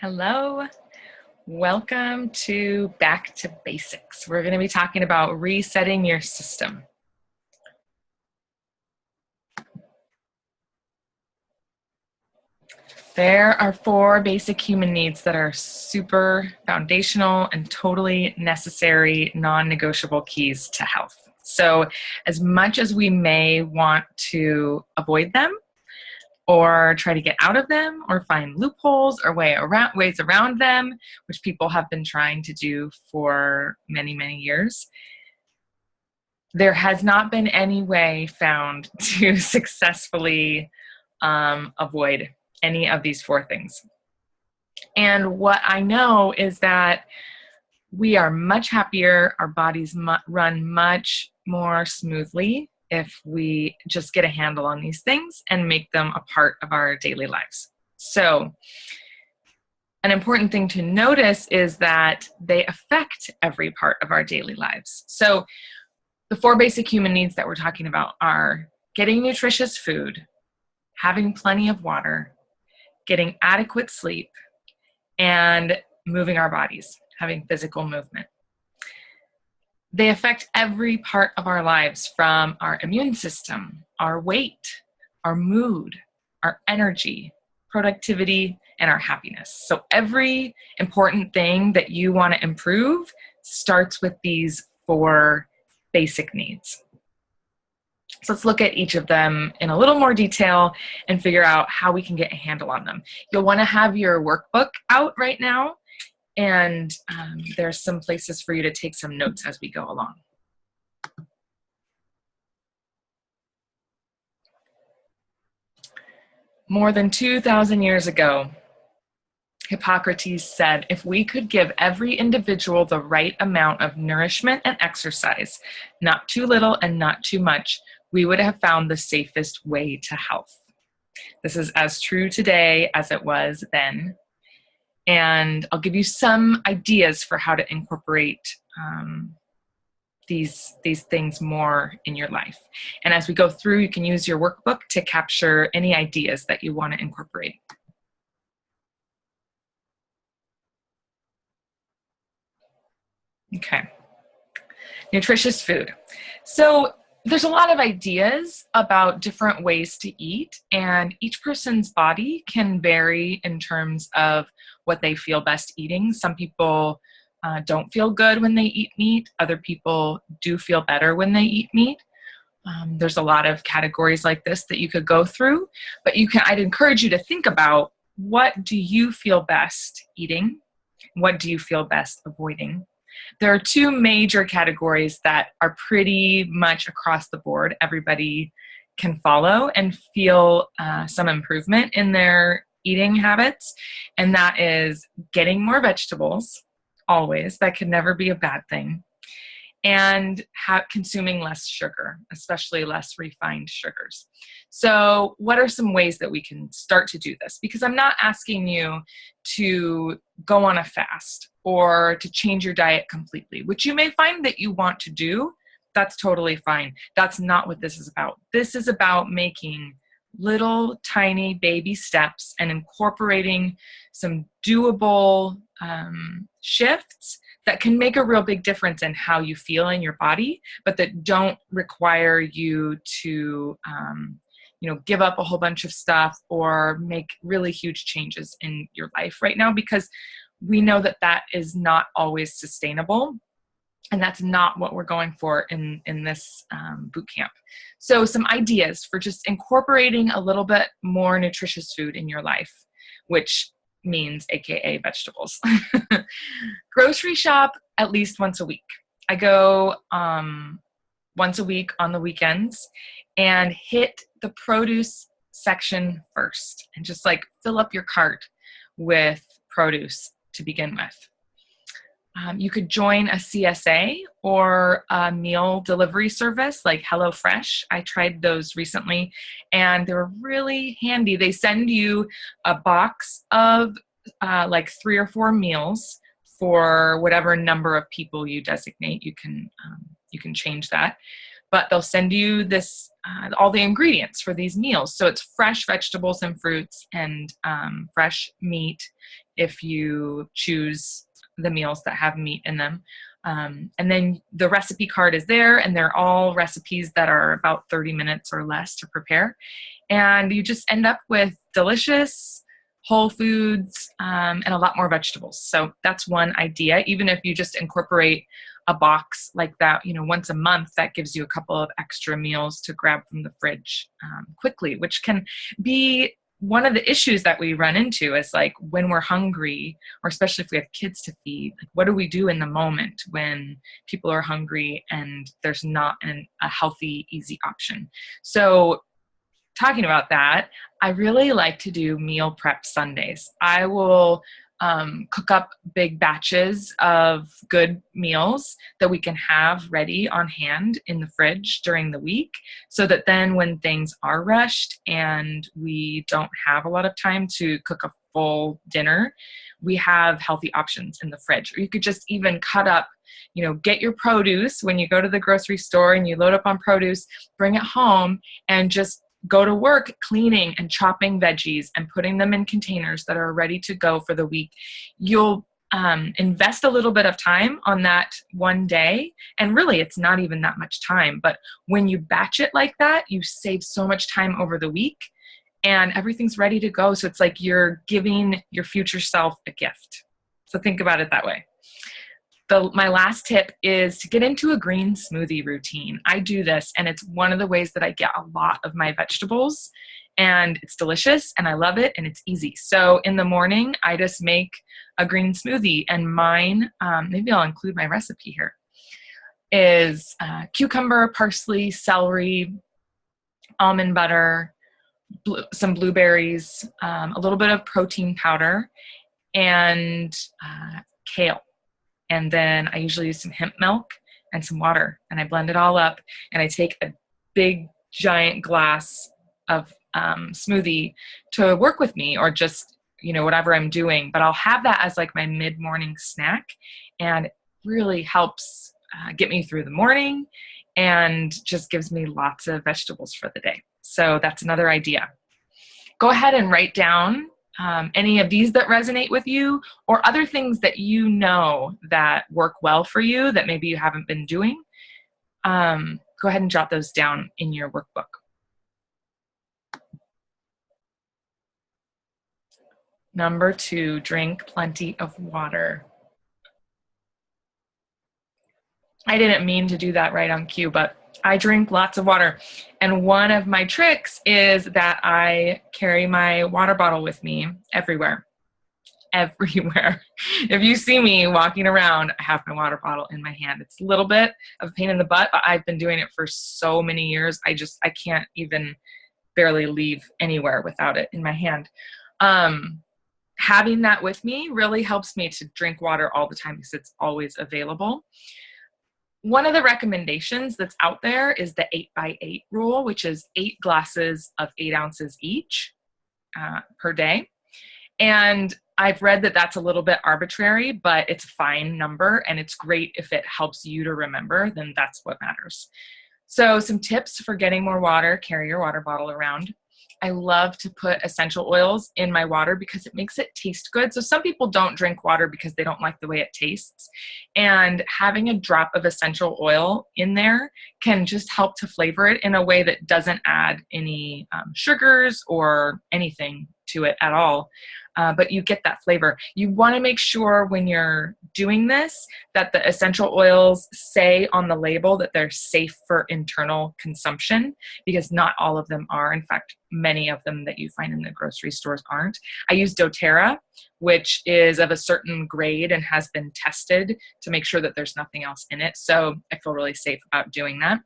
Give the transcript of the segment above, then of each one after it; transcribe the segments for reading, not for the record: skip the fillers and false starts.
Hello, welcome to Back to Basics. We're going to be talking about resetting your system. There are 4 basic human needs that are super foundational and totally necessary, non-negotiable keys to health. So as much as we may want to avoid them, or try to get out of them, or find loopholes or ways around them, which people have been trying to do for many, many years, there has not been any way found to successfully avoid any of these 4 things. And what I know is that we are much happier, our bodies run much more smoothly if we just get a handle on these things and make them a part of our daily lives. So an important thing to notice is that they affect every part of our daily lives. So the 4 basic human needs that we're talking about are getting nutritious food, having plenty of water, getting adequate sleep, and moving our bodies, having physical movement. They affect every part of our lives, from our immune system, our weight, our mood, our energy, productivity, and our happiness. So every important thing that you want to improve starts with these 4 basic needs. So let's look at each of them in a little more detail and figure out how we can get a handle on them. You'll want to have your workbook out right now, and there's some places for you to take some notes as we go along. More than 2,000 years ago, Hippocrates said, if we could give every individual the right amount of nourishment and exercise, not too little and not too much, we would have found the safest way to health. This is as true today as it was then. And I'll give you some ideas for how to incorporate these things more in your life. And as we go through, you can use your workbook to capture any ideas that you want to incorporate. Okay. Nutritious food. So there's a lot of ideas about different ways to eat, and each person's body can vary in terms of what they feel best eating. Some people don't feel good when they eat meat. Other people do feel better when they eat meat. There's a lot of categories like this that you could go through, but I'd encourage you to think about, what do you feel best eating? What do you feel best avoiding? There are 2 major categories that are pretty much across the board. Everybody can follow and feel some improvement in their eating habits, and that is getting more vegetables, always. That could never be a bad thing. And consuming less sugar, especially less refined sugars. So what are some ways that we can start to do this? Because I'm not asking you to go on a fast or to change your diet completely, which you may find that you want to do. That's totally fine. That's not what this is about. This is about making little tiny baby steps and incorporating some doable shifts that can make a real big difference in how you feel in your body, but that don't require you to give up a whole bunch of stuff or make really huge changes in your life right now, because we know that that is not always sustainable. And that's not what we're going for in this boot camp. So some ideas for just incorporating a little bit more nutritious food in your life, which means AKA vegetables. Grocery shop at least once a week. I go once a week on the weekends and hit the produce section first and just fill up your cart with produce to begin with. You could join a CSA or a meal delivery service like HelloFresh. I tried those recently, and they were really handy. They send you a box of 3 or 4 meals for whatever number of people you designate. You can change that, but they'll send you this all the ingredients for these meals. So it's fresh vegetables and fruits and fresh meat. if you choose the meals that have meat in them. And then the recipe card is there, and they're all recipes that are about 30 minutes or less to prepare. And you just end up with delicious whole foods and a lot more vegetables. So that's one idea. Even if you just incorporate a box like that, once a month, that gives you a couple of extra meals to grab from the fridge quickly, which can be one of the issues that we run into is like when we're hungry, or especially if we have kids to feed, like what do we do in the moment when people are hungry and there's not a healthy, easy option? So talking about that, I really like to do meal prep Sundays. I will cook up big batches of good meals that we can have ready on hand in the fridge during the week, so that then when things are rushed and we don't have a lot of time to cook a full dinner, we have healthy options in the fridge. Or you could just even cut up, get your produce when you go to the grocery store and you load up on produce, bring it home, and just go to work cleaning and chopping veggies and putting them in containers that are ready to go for the week. You'll invest a little bit of time on that one day. And really, it's not even that much time. But when you batch it like that, you save so much time over the week and everything's ready to go. So it's like you're giving your future self a gift. So think about it that way. My last tip is to get into a green smoothie routine. I do this, and it's one of the ways that I get a lot of my vegetables, and it's delicious, and I love it, and it's easy. So in the morning, I just make a green smoothie, and mine, maybe I'll include my recipe here, is cucumber, parsley, celery, almond butter, some blueberries, a little bit of protein powder, and kale. And then I usually use some hemp milk and some water, and I blend it all up, and I take a big giant glass of smoothie to work with me, or just, whatever I'm doing. But I'll have that as like my mid-morning snack, and it really helps get me through the morning and just gives me lots of vegetables for the day. So that's another idea. Go ahead and write down any of these that resonate with you, or other things that that work well for you that maybe you haven't been doing. Go ahead and jot those down in your workbook. Number 2, drink plenty of water. I didn't mean to do that right on cue, but I drink lots of water. And one of my tricks is that I carry my water bottle with me everywhere. Everywhere. If you see me walking around, I have my water bottle in my hand. It's a little bit of a pain in the butt, but I've been doing it for so many years. I can't even barely leave anywhere without it in my hand. Having that with me really helps me to drink water all the time because it's always available. One of the recommendations that's out there is the 8x8 rule, which is 8 glasses of 8 ounces each per day. And I've read that that's a little bit arbitrary, but it's a fine number, and it's great if it helps you to remember, then that's what matters. So some tips for getting more water: carry your water bottle around. I love to put essential oils in my water because it makes it taste good. So some people don't drink water because they don't like the way it tastes. And having a drop of essential oil in there can just help to flavor it in a way that doesn't add any sugars or anything to it at all. But you get that flavor. You want to make sure when you're doing this that the essential oils say on the label that they're safe for internal consumption, because not all of them are. In fact, many of them that you find in the grocery stores aren't. I use doTERRA, which is of a certain grade and has been tested to make sure that there's nothing else in it. So I feel really safe about doing that.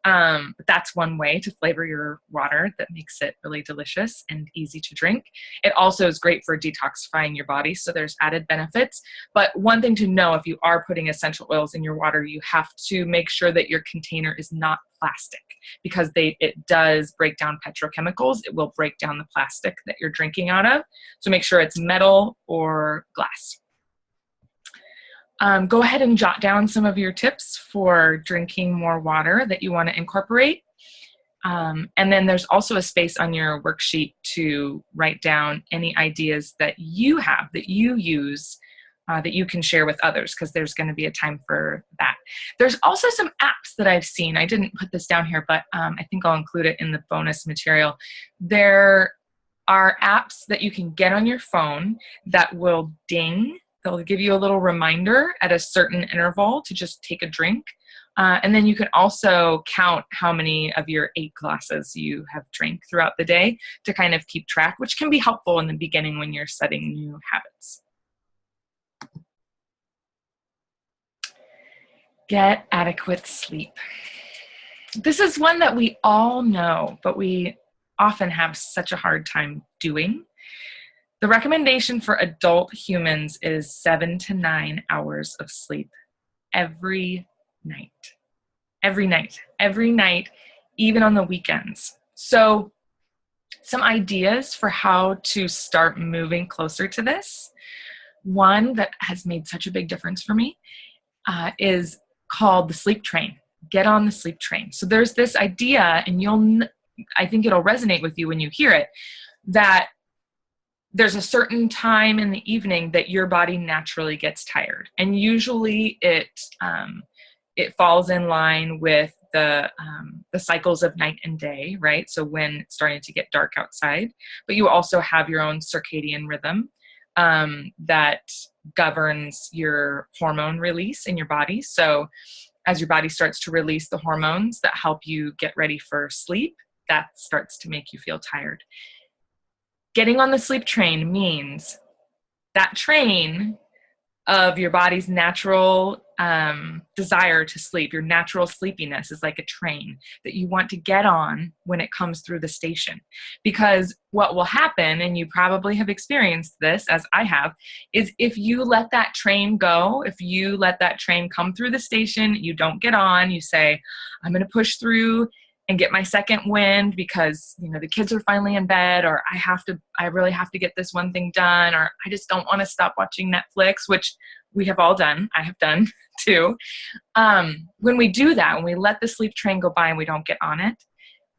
But that's one way to flavor your water that makes it really delicious and easy to drink. It also is great for detoxifying your body, so there's added benefits. But one thing to know, if you are putting essential oils in your water, you have to make sure that your container is not plastic, because it does break down petrochemicals. It will break down the plastic that you're drinking out of. So make sure it's metal or glass. Go ahead and jot down some of your tips for drinking more water that you want to incorporate. And then there's also a space on your worksheet to write down any ideas that you have, that you use, that you can share with others, because there's going to be a time for that. There's also some apps that I've seen. I didn't put this down here, but I think I'll include it in the bonus material. There are apps that you can get on your phone that will ding. They'll give you a little reminder at a certain interval to just take a drink. And then you can also count how many of your 8 glasses you have drank throughout the day to kind of keep track, which can be helpful in the beginning when you're setting new habits. Get adequate sleep. This is one that we all know, but we often have such a hard time doing. The recommendation for adult humans is 7 to 9 hours of sleep every night. Every night, even on the weekends. So some ideas for how to start moving closer to this. One that has made such a big difference for me is called the sleep train. Get on the sleep train. So there's this idea, and I think it'll resonate with you when you hear it, that there's a certain time in the evening that your body naturally gets tired. And usually it falls in line with the cycles of night and day, right? So when it's starting to get dark outside, but you also have your own circadian rhythm that governs your hormone release in your body. So as your body starts to release the hormones that help you get ready for sleep, that starts to make you feel tired. Getting on the sleep train means that train of your body's natural desire to sleep, your natural sleepiness is like a train that you want to get on when it comes through the station. Because what will happen, and you probably have experienced this as I have, is if you let that train go, if you let that train come through the station, you don't get on, you say, I'm going to push through and get my second wind because, the kids are finally in bed, or I really have to get this one thing done, or I just don't want to stop watching Netflix, which we have all done. I have done too. When we do that, when we let the sleep train go by and we don't get on it,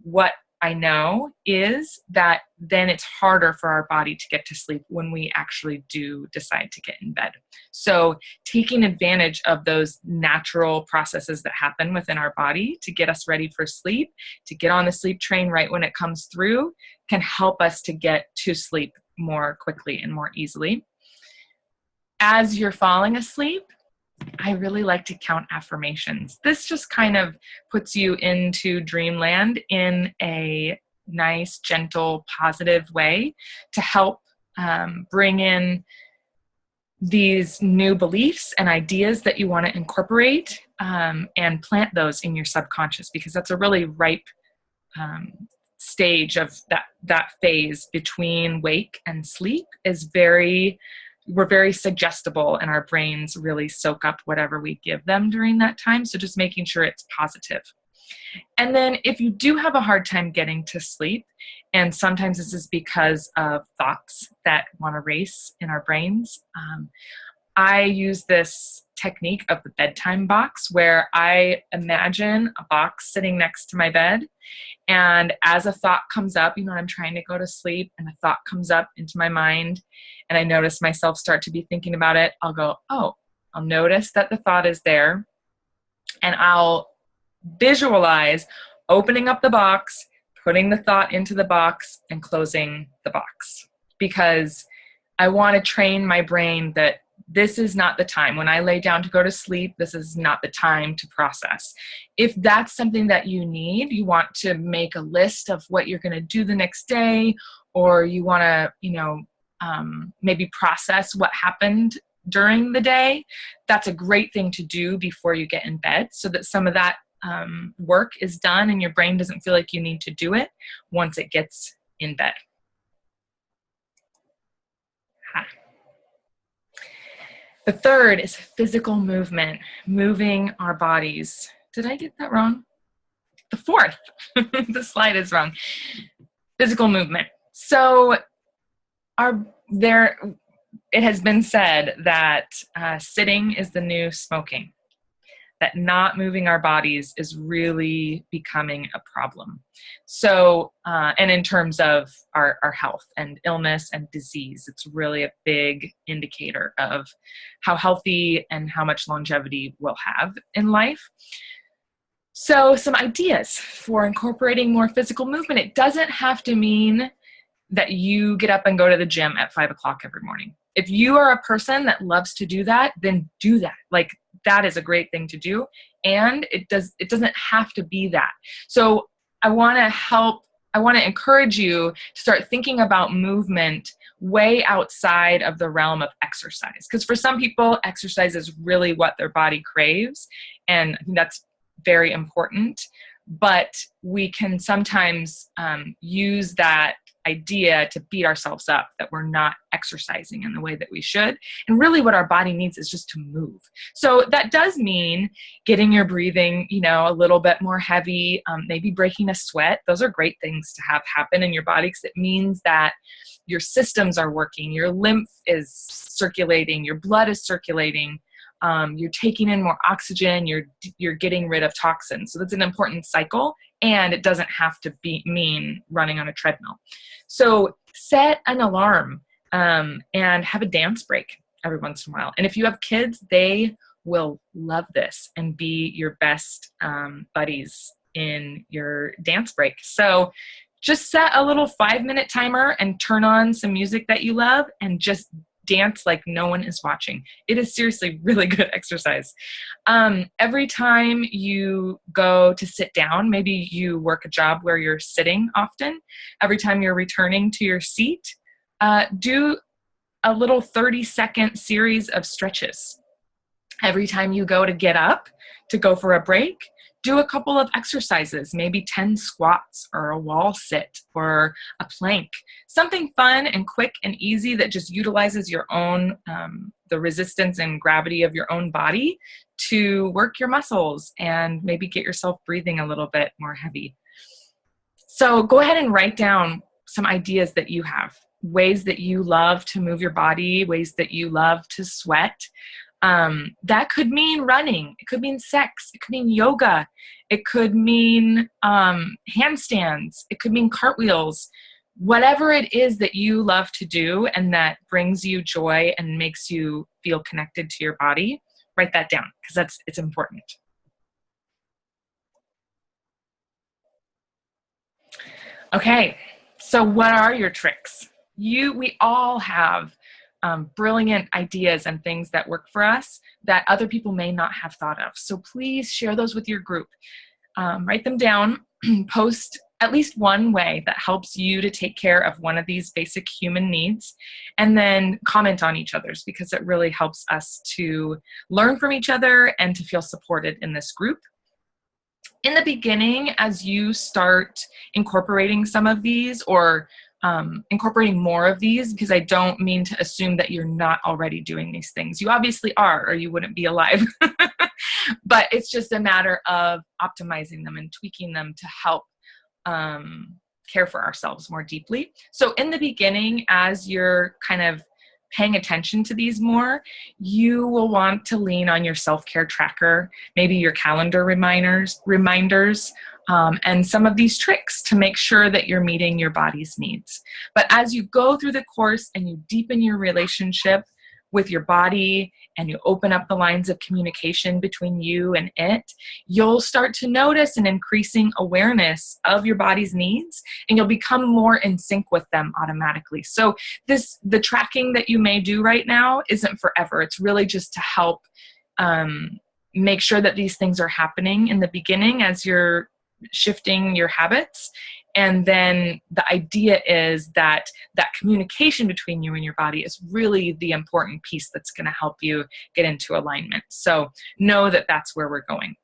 what I know is that then it's harder for our body to get to sleep when we actually do decide to get in bed. So taking advantage of those natural processes that happen within our body to get us ready for sleep, to get on the sleep train right when it comes through, can help us to get to sleep more quickly and more easily. As you're falling asleep, I really like to count affirmations. This just kind of puts you into dreamland in a nice, gentle, positive way to help bring in these new beliefs and ideas that you want to incorporate and plant those in your subconscious, because that's a really ripe stage of that phase between wake and sleep we're very suggestible, and our brains really soak up whatever we give them during that time. So just making sure it's positive. And then if you do have a hard time getting to sleep, and sometimes this is because of thoughts that want to race in our brains, I use this technique of the bedtime box, where I imagine a box sitting next to my bed. And as a thought comes up, I'm trying to go to sleep and a thought comes up into my mind and I notice myself start to be thinking about it, I'll go, I'll notice that the thought is there, and I'll visualize opening up the box, putting the thought into the box, and closing the box. Because I want to train my brain that this is not the time. When I lay down to go to sleep, this is not the time to process. If that's something that you need, you want to make a list of what you're going to do the next day, or you want to, maybe process what happened during the day, that's a great thing to do before you get in bed, so that some of that work is done and your brain doesn't feel like you need to do it once it gets in bed. The third is physical movement, moving our bodies. Did I get that wrong? The fourth, the slide is wrong. Physical movement. So it has been said that sitting is the new smoking. that not moving our bodies is really becoming a problem. So, and in terms of our health and illness and disease, it's really a big indicator of how healthy and how much longevity we'll have in life. So some ideas for incorporating more physical movement. It doesn't have to mean that you get up and go to the gym at 5 o'clock every morning. If you are a person that loves to do that, then do that. Like, that is a great thing to do. And it doesn't have to be that. So I want to encourage you to start thinking about movement way outside of the realm of exercise. Because for some people, exercise is really what their body craves. And I think that's very important. But we can sometimes use that idea to beat ourselves up that we're not exercising in the way that we should. And really what our body needs is just to move. So that does mean getting your breathing, a little bit more heavy, maybe breaking a sweat. Those are great things to have happen in your body, because it means that your systems are working, your lymph is circulating, your blood is circulating. You're taking in more oxygen, you're getting rid of toxins. So that's an important cycle, and it doesn't have to mean running on a treadmill. So set an alarm and have a dance break every once in a while. And if you have kids, they will love this and be your best buddies in your dance break. So just set a little 5-minute timer and turn on some music that you love and just dance like no one is watching. It is seriously really good exercise. Every time you go to sit down, maybe you work a job where you're sitting often, every time you're returning to your seat, do a little 30-second series of stretches. Every time you go to get up to go for a break, do a couple of exercises, maybe 10 squats or a wall sit or a plank, something fun and quick and easy that just utilizes your own, the resistance and gravity of your own body to work your muscles and maybe get yourself breathing a little bit more heavy. So go ahead and write down some ideas that you have, ways that you love to move your body, ways that you love to sweat. That could mean running. It could mean sex. It could mean yoga. It could mean handstands. It could mean cartwheels. Whatever it is that you love to do and that brings you joy and makes you feel connected to your body, write that down, because it's important. Okay, so what are your tricks? We all have brilliant ideas and things that work for us that other people may not have thought of. So please share those with your group. Write them down, post at least one way that helps you to take care of one of these basic human needs, and then comment on each other's, because it really helps us to learn from each other and to feel supported in this group. In the beginning, as you start incorporating some of these or incorporating more of these, because I don't mean to assume that you're not already doing these things. You obviously are, or you wouldn't be alive. But it's just a matter of optimizing them and tweaking them to help care for ourselves more deeply. So in the beginning, as you're kind of paying attention to these more, you will want to lean on your self-care tracker, maybe your calendar reminders, and some of these tricks to make sure that you're meeting your body's needs. But as you go through the course and you deepen your relationship with your body and you open up the lines of communication between you and it, you'll start to notice an increasing awareness of your body's needs, and you'll become more in sync with them automatically. So the tracking that you may do right now isn't forever. It's really just to help make sure that these things are happening in the beginning as you're shifting your habits. And then the idea is that communication between you and your body is really the important piece that's going to help you get into alignment. So know that that's where we're going.